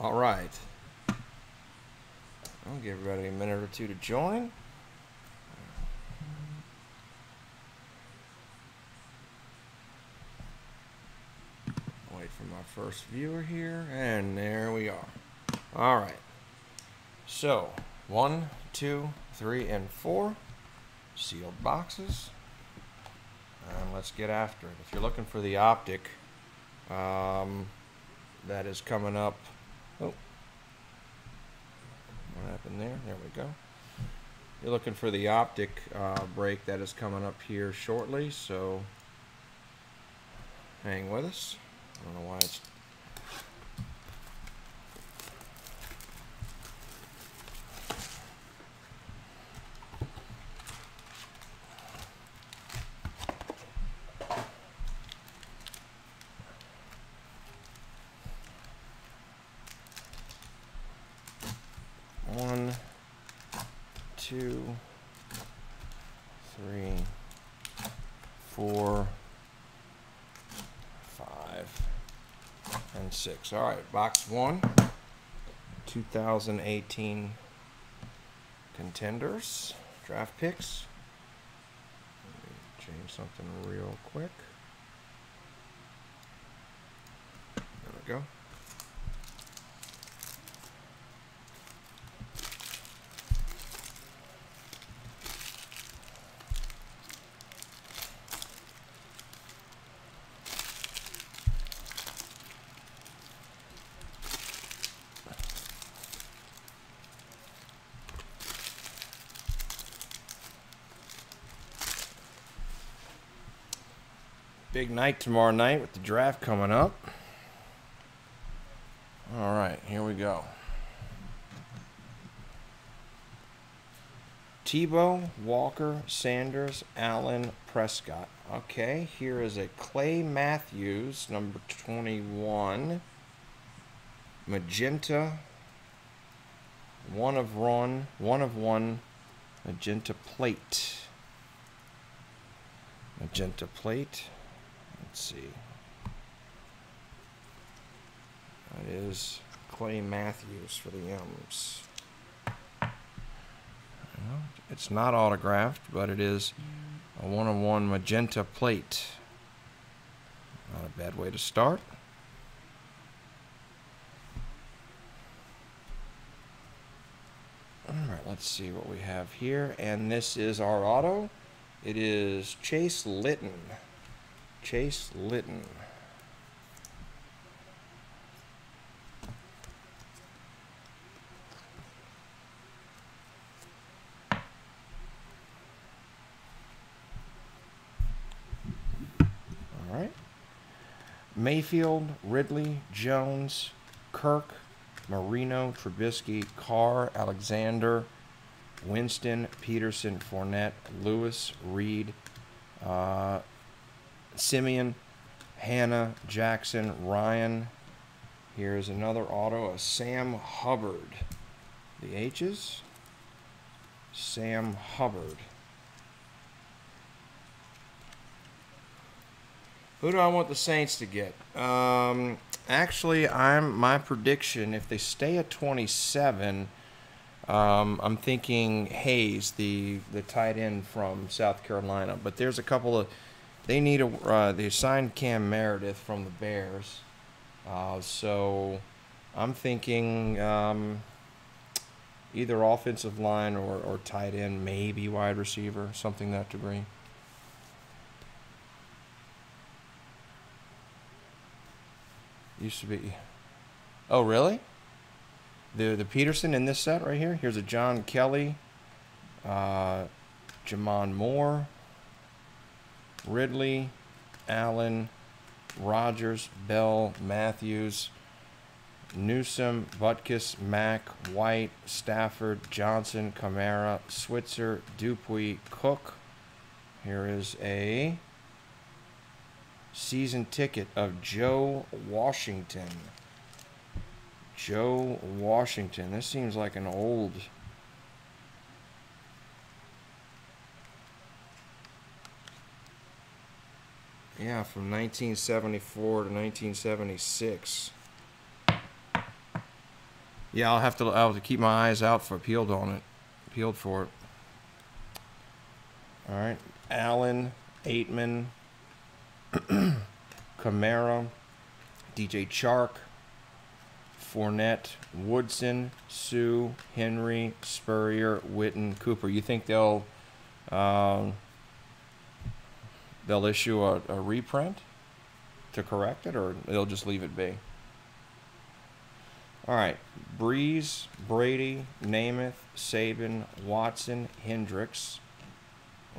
All right. I'll give everybody a minute or two to join. Wait for my first viewer here, and there we are. All right. So, 1, 2, 3, and 4 sealed boxes. And let's get after it. If you're looking for the optic, that is coming up. Oh, what happened there? There we go. You're looking for the optic break that is coming up here shortly, so hang with us. I don't know why it's one, 2, 3, 4, 5, and 6. All right, box 1, 2018 Contenders draft picks. Let me change something real quick. There we go. Big night tomorrow night with the draft coming up. All right, here we go. Tebow, Walker, Sanders, Allen, Prescott. Okay, here is a Clay Matthews, number 21. Magenta, one of one, magenta plate. Magenta plate. Let's see. That is Clay Matthews for the M's. It's not autographed, but it is a one-of-one magenta plate. Not a bad way to start. All right, let's see what we have here. And this is our auto. It is Chase Litton. Chase Litton. All right. Mayfield, Ridley, Jones, Kirk, Marino, Trubisky, Carr, Alexander, Winston, Peterson, Fournette, Lewis, Reed, Simeon, Hannah, Jackson, Ryan. Here's another auto of Sam Hubbard. The H's. Sam Hubbard. Who do I want the Saints to get? Actually, my prediction, if they stay at 27, I'm thinking Hayes, the tight end from South Carolina. But there's a couple of, they need they signed Cam Meredith from the Bears. So I'm thinking either offensive line or tight end, maybe wide receiver, something that degree. Used to be. Oh, really? The Peterson in this set right here. Here's a John Kelly, Jamon Moore, Ridley, Allen, Rogers, Bell, Matthews, Newsom, Butkus, Mack, White, Stafford, Johnson, Kamara, Switzer, Dupuis, Cook. Here is a season ticket of Joe Washington. Joe Washington. This seems like an old. Yeah, from 1974 to 1976. Yeah, I'll have to keep my eyes out for peeled for it. All right, Allen, Aitman, Camara, DJ Chark, Fournette, Woodson, Sue, Henry, Spurrier, Witten, Cooper. You think they'll issue a reprint to correct it, or they'll just leave it be? All right, Breeze, Brady, Namath, Saban, Watson, Hendricks.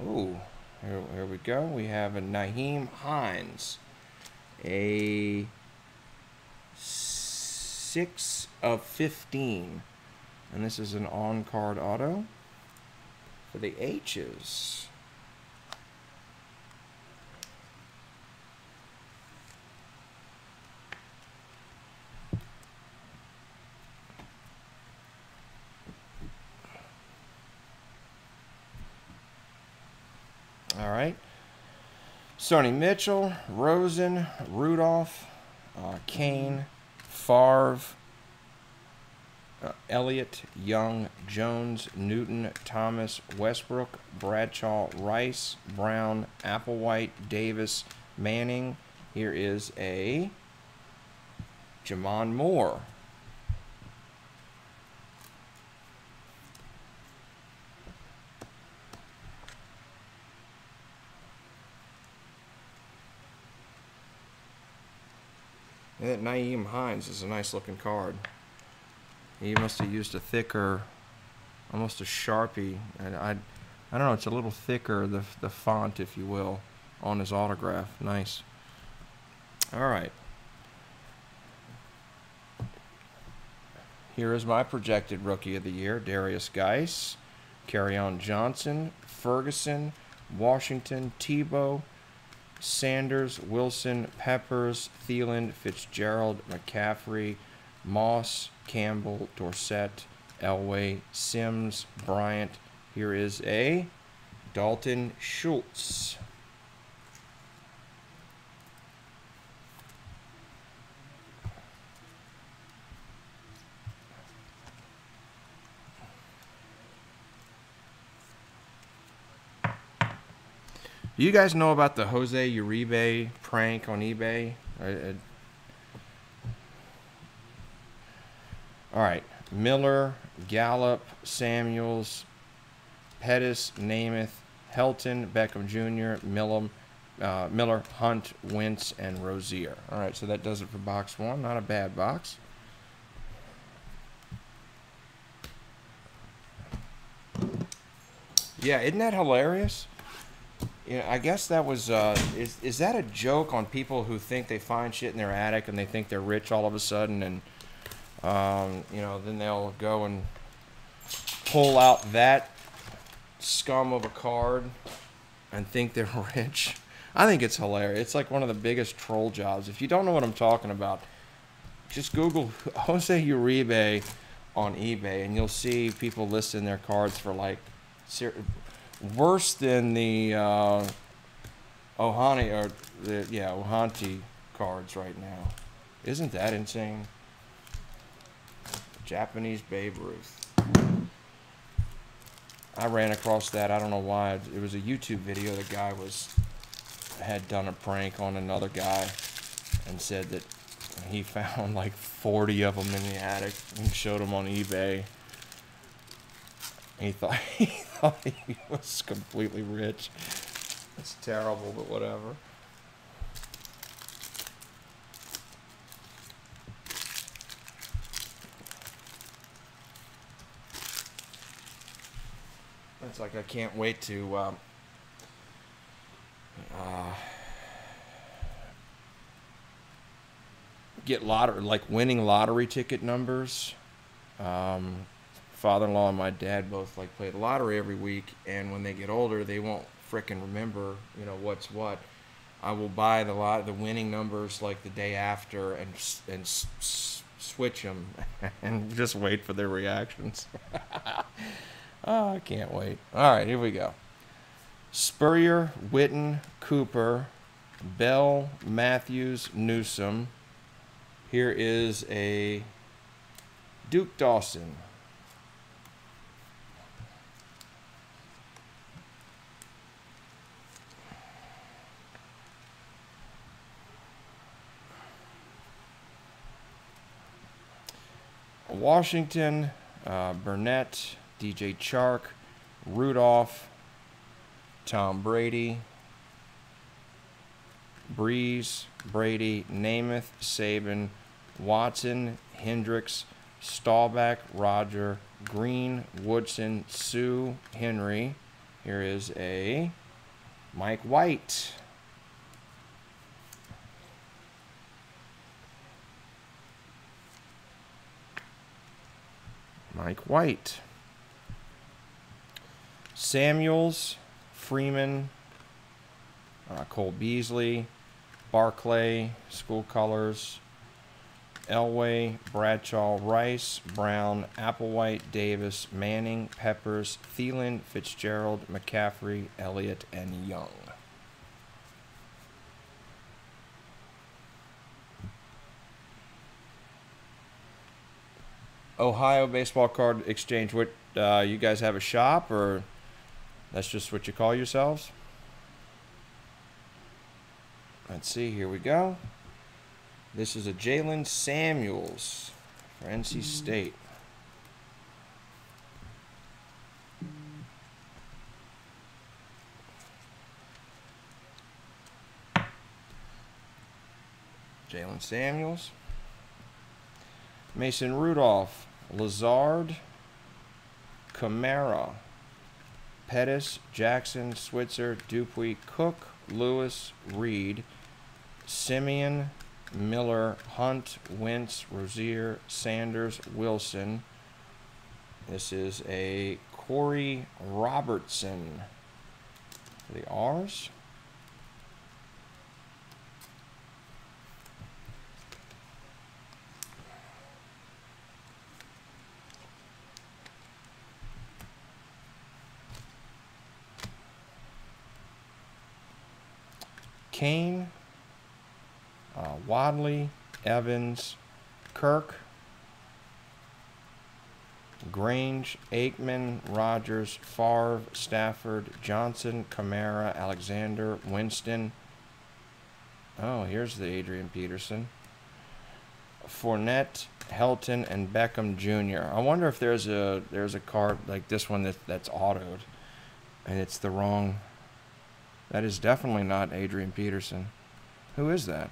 Ooh, here we go. We have a Nyheim Hines, a 6 of 15, and this is an on-card auto for the H's. All right. Sonny Mitchell, Rosen, Rudolph, Kane, Favre, Elliott, Young, Jones, Newton, Thomas, Westbrook, Bradshaw, Rice, Brown, Applewhite, Davis, Manning. Here is a Jamon Moore. And that Nyheim Hines is a nice looking card. He must have used a thicker, almost a Sharpie. I don't know, it's a little thicker, the font, if you will, on his autograph. Nice. All right. Here is my projected Rookie of the Year: Darius Geis, Kerryon Johnson, Ferguson, Washington, Tebow, Sanders, Wilson, Peppers, Thielen, Fitzgerald, McCaffrey, Moss, Campbell, Dorsett, Elway, Sims, Bryant. Here is a Dalton Schultz. Do you guys know about the Jose Uribe prank on eBay? All right. Miller, Gallup, Samuels, Pettis, Namath, Helton, Beckham Jr., Miller, Hunt, Wentz, and Rozier. All right, so that does it for box one. Not a bad box. Yeah, isn't that hilarious? Yeah, I guess that was, is that a joke on people who think they find shit in their attic and they think they're rich all of a sudden, and, you know, then they'll go and pull out that scum of a card and think they're rich? I think it's hilarious. It's like one of the biggest troll jobs. If you don't know what I'm talking about, just Google Jose Uribe on eBay, and you'll see people listing their cards for like worse than the Ohanti cards right now. Isn't that insane? Japanese Babe Ruth. I ran across that. I don't know why. It was a YouTube video. The guy had done a prank on another guy and said that he found like 40 of them in the attic and showed them on eBay. He thought he was completely rich. It's terrible, but whatever. It's like I can't wait to get winning lottery ticket numbers. Father-in-law and my dad both play the lottery every week, and when they get older, they won't frickin' remember, you know, what's what. I will buy the winning numbers like the day after and switch them and just wait for their reactions. Oh, I can't wait. All right, here we go. Spurrier, Witten, Cooper, Bell, Matthews, Newsom. Here is a Duke Dawson. Washington, Burnett, DJ Chark, Rudolph, Tom Brady, Breeze, Brady, Namath, Saban, Watson, Hendricks, Staubach, Roger, Green, Woodson, Sue, Henry. Here is a Mike White. Mike White. Samuels, Freeman, Cole Beasley, Barclay, School Colors, Elway, Bradshaw, Rice, Brown, Applewhite, Davis, Manning, Peppers, Thielen, Fitzgerald, McCaffrey, Elliott, and Young. Ohio Baseball Card Exchange. What, you guys have a shop, or that's just what you call yourselves? Let's see, here we go. This is a Jalen Samuels for NC State. Jalen Samuels. Mason Rudolph, Lazard, Kamara, Pettis, Jackson, Switzer, Dupuy, Cook, Lewis, Reed, Simeon, Miller, Hunt, Wentz, Rozier, Sanders, Wilson. This is a Corey Robertson for the R's. Kane, Wadley, Evans, Kirk, Grange, Aikman, Rogers, Favre, Stafford, Johnson, Kamara, Alexander, Winston. Oh, here's the Adrian Peterson. Fournette, Helton, and Beckham Jr. I wonder if there's a card like this one that's autoed, and it's the wrong. That is definitely not Adrian Peterson. Who is that?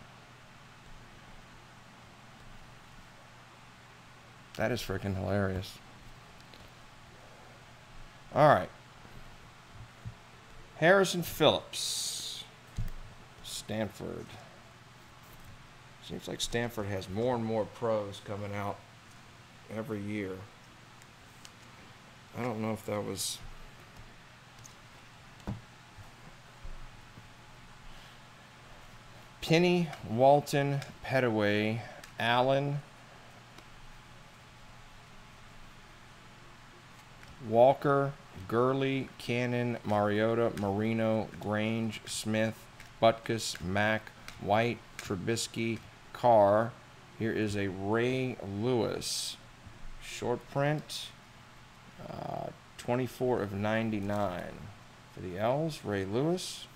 That is freaking hilarious. All right. Harrison Phillips. Stanford. Seems like Stanford has more and more pros coming out every year. I don't know if that was... Penny, Walton, Petaway, Allen, Walker, Gurley, Cannon, Mariota, Marino, Grange, Smith, Butkus, Mack, White, Trubisky, Carr. Here is a Ray Lewis. Short print, 24 of 99. For the L's, Ray Lewis.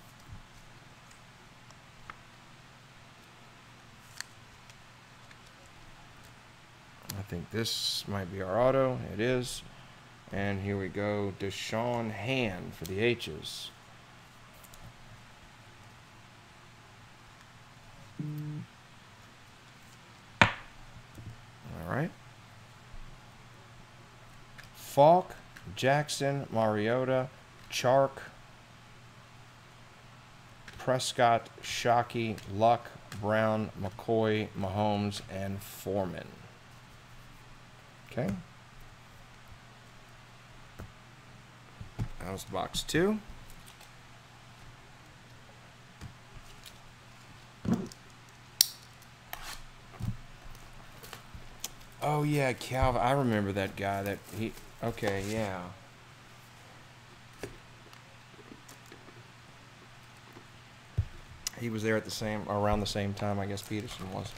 I think this might be our auto. It is. And here we go. Deshaun Hand for the H's. All right. Falk, Jackson, Mariota, Chark, Prescott, Shockey, Luck, Brown, McCoy, Mahomes, and Foreman. Okay. That was box 2. Oh yeah, Calvin. I remember that guy. That he. Okay, yeah. He was there at around the same time, I guess Peterson was.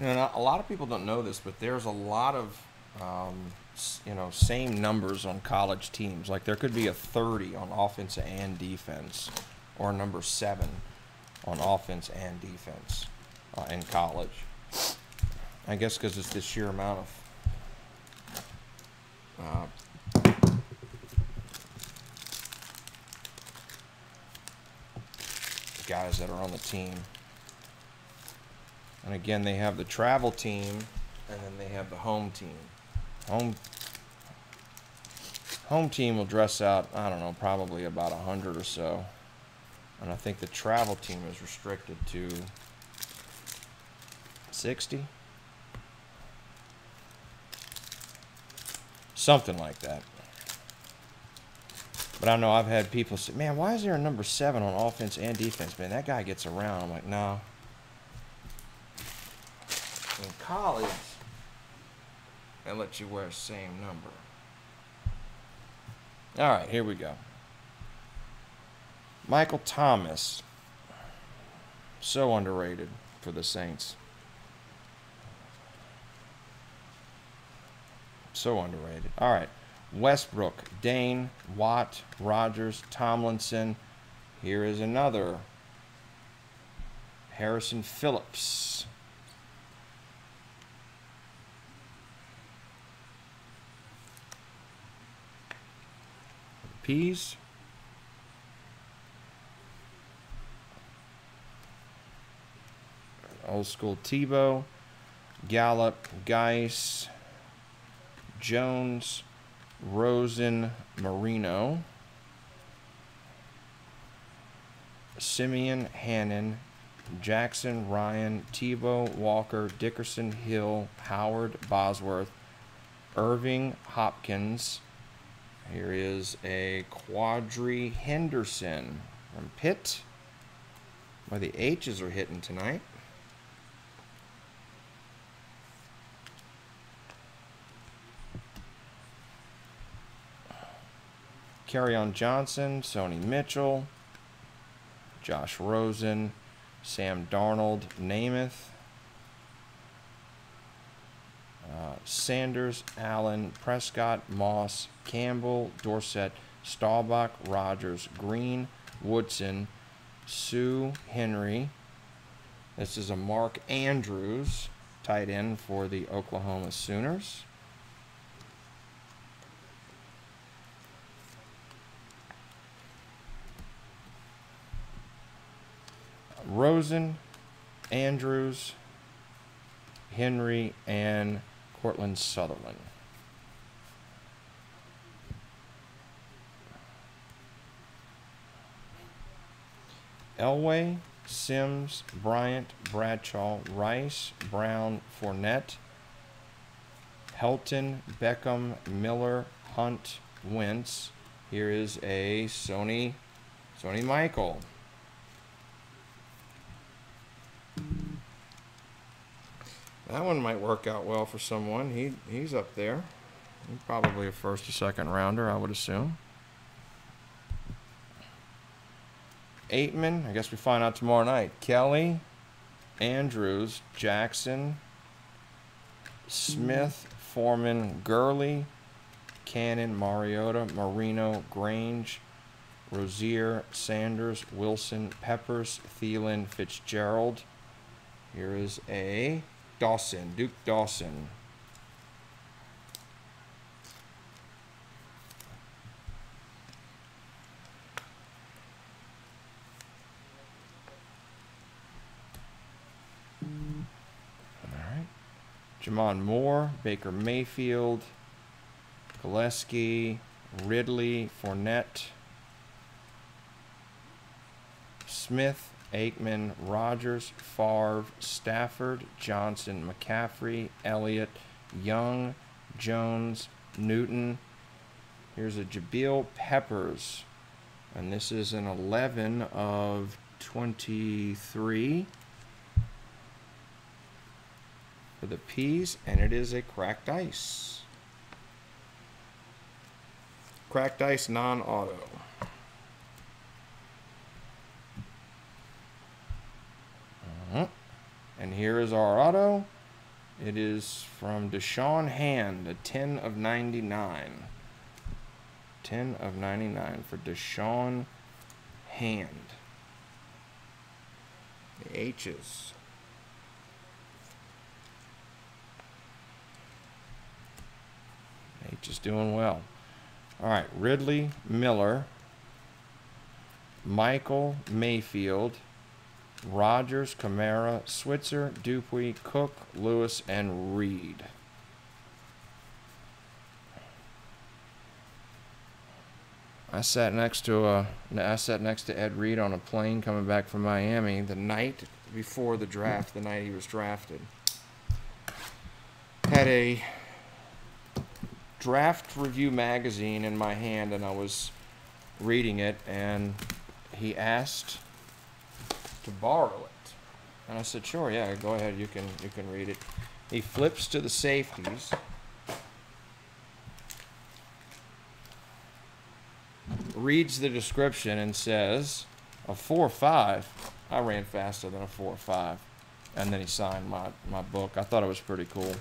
a lot of people don't know this, but there's a lot of same numbers on college teams. Like there could be a 30 on offense and defense, or number 7 on offense and defense in college. I guess because it's the sheer amount of guys that are on the team. And again, they have the travel team, and then they have the home team. Home team will dress out, I don't know, probably about 100 or so. And I think the travel team is restricted to 60. Something like that. But I know I've had people say, man, why is there a number 7 on offense and defense? Man, that guy gets around. I'm like, no. In college, they let you wear the same number. All right, here we go. Michael Thomas. So underrated for the Saints. So underrated. All right. Westbrook, Dane, Watt, Rogers, Tomlinson. Here is another. Harrison Phillips. Peas. Old school Tebow. Gallup, Geis, Jones, Rosen, Marino, Simeon, Hannon, Jackson, Ryan, Tebow, Walker, Dickerson, Hill, Howard, Bosworth, Irving, Hopkins. Here is a Quadri Henderson from Pitt. Well, the H's are hitting tonight. Kerryon Johnson, Sony Mitchell, Josh Rosen, Sam Darnold, Namath, Sanders, Allen, Prescott, Moss, Campbell, Dorsett, Staubach, Rogers, Green, Woodson, Sue, Henry. This is a Mark Andrews, tight end for the Oklahoma Sooners. Rosen, Andrews, Henry, and Cortland Sutherland. Elway, Sims, Bryant, Bradshaw, Rice, Brown, Fournette, Helton, Beckham, Miller, Hunt, Wentz. Here is a Sony Michael. That one might work out well for someone. He's up there. He's probably a first or second rounder, I would assume. Aitman, I guess we find out tomorrow night. Kelly, Andrews, Jackson, Smith, Foreman, Gurley, Cannon, Mariota, Marino, Grange, Rozier, Sanders, Wilson, Peppers, Thielen, Fitzgerald. Here is a Dawson, Duke Dawson. All right. Jamon Moore, Baker Mayfield, Gillespie, Ridley, Fournette, Smith, Aikman, Rogers, Favre, Stafford, Johnson, McCaffrey, Elliott, Young, Jones, Newton. Here's a Jabril Peppers. And this is an 11 of 23 for the P's, and it is a cracked ice. Cracked ice non-auto. And here is our auto. It is from Deshaun Hand, a 10 of 99. 10 of 99 for Deshaun Hand. The H's. H is doing well. All right, Ridley, Miller, Michael, Mayfield, Rogers, Kamara, Switzer, Dupuy, Cook, Lewis, and Reed. I sat next to Ed Reed on a plane coming back from Miami the night before the draft, the night he was drafted. Had a draft review magazine in my hand, and I was reading it, and he asked to borrow it, and I said, "Sure, yeah, go ahead. You can read it." He flips to the safeties. Reads the description and says, a 4.5. I ran faster than a 4.5. And then he signed my book. I thought it was pretty cool.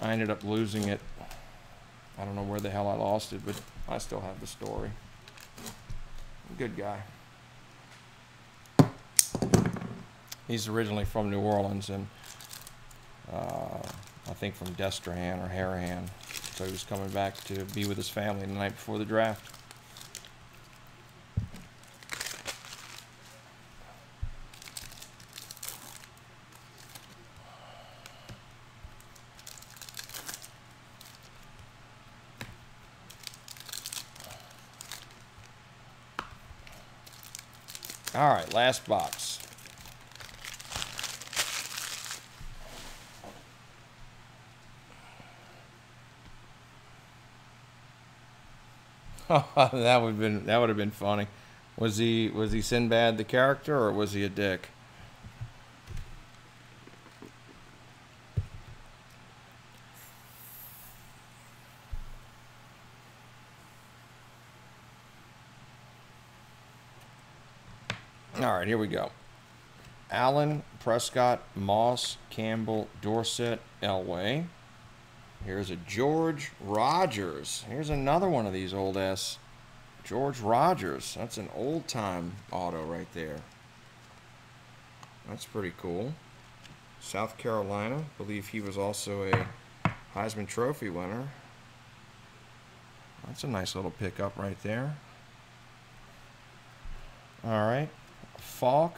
I ended up losing it. I don't know where the hell I lost it, but I still have the story. Good guy. He's originally from New Orleans, and I think from Destrehan or Harahan. So he was coming back to be with his family the night before the draft. All right, last box. That would have been funny. Was he Sinbad the character, or was he a dick? All right, here we go. Allen, Prescott, Moss, Campbell, Dorsett, Elway. Here's a George Rogers. Here's another one of these old ass George Rogers. That's an old time auto right there. That's pretty cool. South Carolina. I believe he was also a Heisman Trophy winner. That's a nice little pickup right there. All right. Falk,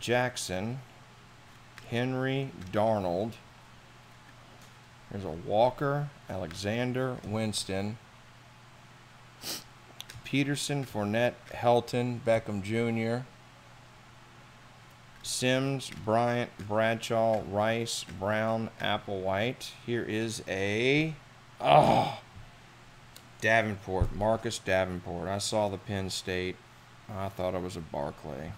Jackson, Henry, Darnold. There's a Walker, Alexander, Winston, Peterson, Fournette, Helton, Beckham Jr., Sims, Bryant, Bradshaw, Rice, Brown, Applewhite. Here is a Davenport, Marcus Davenport. I saw the Penn State. I thought it was a Barclay.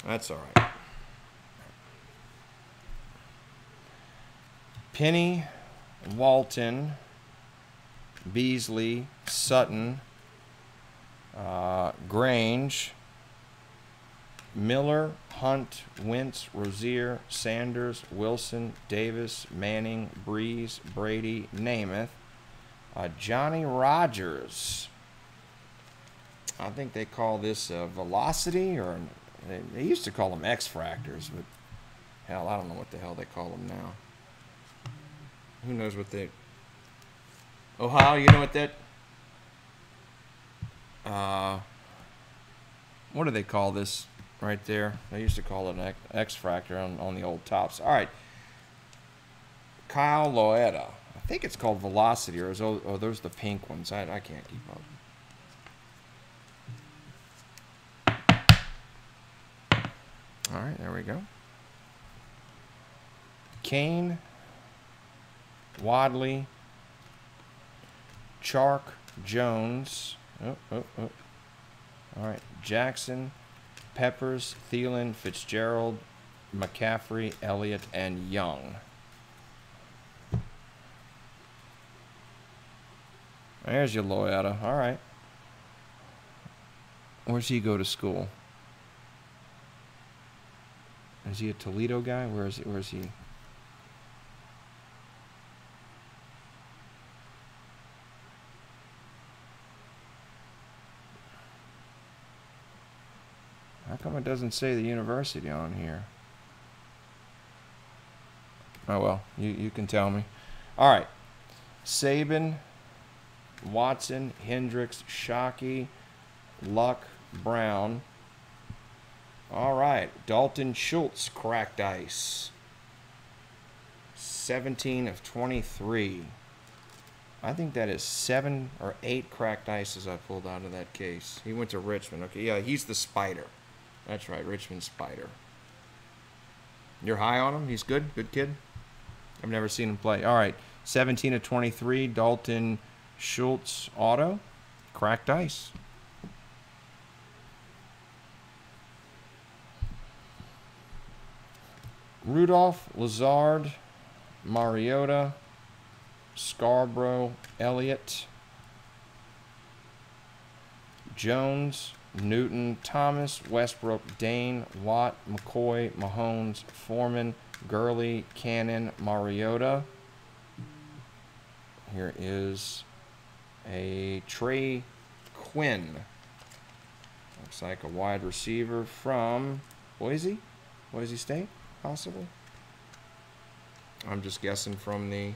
That's all right. Penny, Walton, Beasley, Sutton, Grange, Miller, Hunt, Wentz, Rozier, Sanders, Wilson, Davis, Manning, Breeze, Brady, Namath, Johnny Rogers. I think they call this Velocity, or they used to call them X-Fractors, but hell, I don't know what the hell they call them now. Who knows what they... Ohio, you know what that... what do they call this right there? They used to call it an X-Fractor on the old tops. All right. Kyle Loetta. I think it's called Velocity, or those the pink ones. I can't keep up. All right, there we go. Kane, Wadley, Chark, Jones. All right, Jackson, Peppers, Thielen, Fitzgerald, McCaffrey, Elliott, and Young. There's your Loyata. All right. Where's he go to school? Is he a Toledo guy? Where is he? How come it doesn't say the university on here? Oh, well, you can tell me. All right. Saban, Watson, Hendricks, Shockey, Luck, Brown. All right. Dalton Schultz, cracked ice. 17 of 23. I think that is 7 or 8 cracked ices I pulled out of that case. He went to Richmond. Okay, yeah, he's the Spider. That's right, Richmond Spider. You're high on him? He's good? Good kid? I've never seen him play. All right, 17 of 23, Dalton Schultz auto. Cracked ice. Rudolph, Lazard, Mariota, Scarborough, Elliott, Jones, Newton, Thomas, Westbrook, Dane, Watt, McCoy, Mahomes, Foreman, Gurley, Cannon, Mariota. Here is a Trey Quinn. Looks like a wide receiver from Boise State, possibly. I'm just guessing from the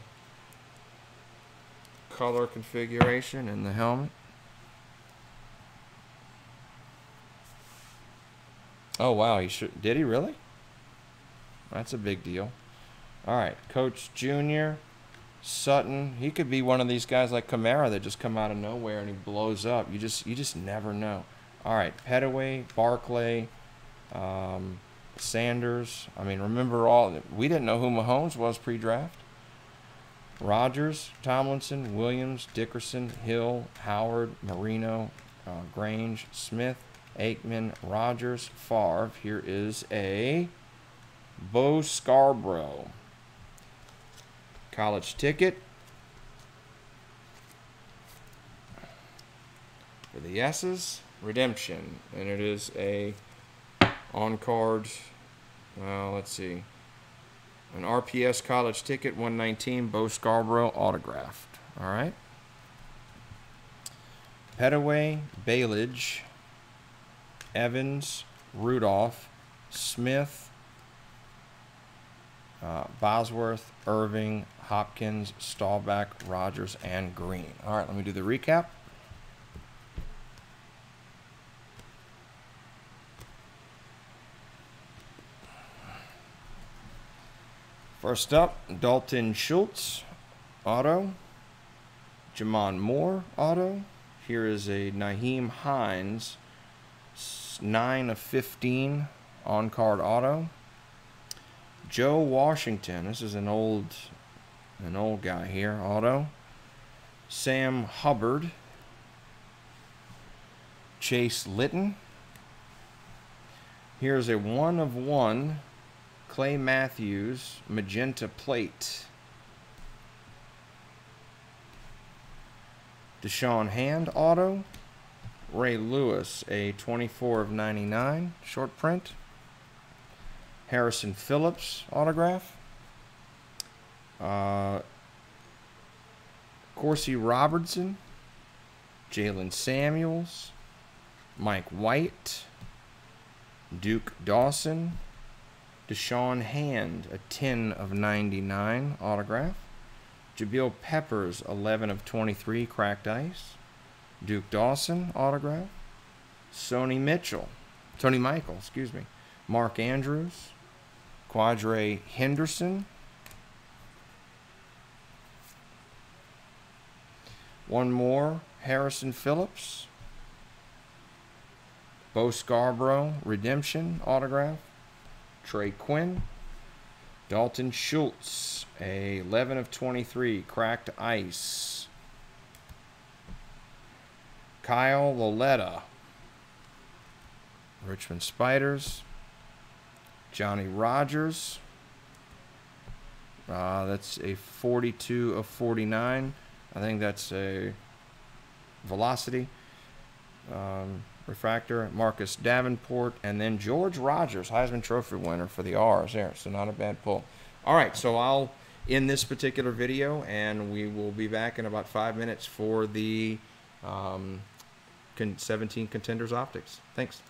color configuration and the helmet. Oh, wow. Did he really? That's a big deal. All right. Coach Jr., Sutton. He could be one of these guys like Kamara that just come out of nowhere and he blows up. You just never know. All right. Petaway, Barclay, Sanders. I mean, remember we didn't know who Mahomes was pre-draft. Rodgers, Tomlinson, Williams, Dickerson, Hill, Howard, Marino, Grange, Smith, Aikman, Rodgers, Favre. Here is a Bo Scarborough. College ticket. For the yeses, redemption. And it is a on-card, let's see, an RPS college ticket, 119, Bo Scarborough, autographed. All right. Petaway, Bailage, Evans, Rudolph, Smith, Bosworth, Irving, Hopkins, Staubach, Rodgers, and Green. All right, let me do the recap. First up, Dalton Schultz, auto. Jamon Moore, auto. Here is a Nyheim Hines, 9 of 15, on-card auto. Joe Washington, this is an old guy here, auto. Sam Hubbard. Chase Litton. Here's a 1 of 1, Clay Matthews, magenta plate. Deshaun Hand, auto. Ray Lewis, a 24 of 99, short print. Harrison Phillips, autograph. Corsi Robertson. Jalen Samuels. Mike White. Duke Dawson. Deshaun Hand, a 10 of 99, autograph. Jabril Peppers, 11 of 23, cracked ice. Duke Dawson, autograph. Tony Michael, excuse me. Mark Andrews. Quadre Henderson. One more, Harrison Phillips. Bo Scarborough, redemption, autograph. Trey Quinn. Dalton Schultz, a 11 of 23, cracked ice. Kyle Loletta, Richmond Spiders. Johnny Rodgers, that's a 42 of 49. I think that's a velocity. refractor, Marcus Davenport, and then George Rogers, Heisman Trophy winner for the R's there. So not a bad pull. All right, so I'll end this particular video, and we will be back in about 5 minutes for the 17 Contenders Optics. Thanks.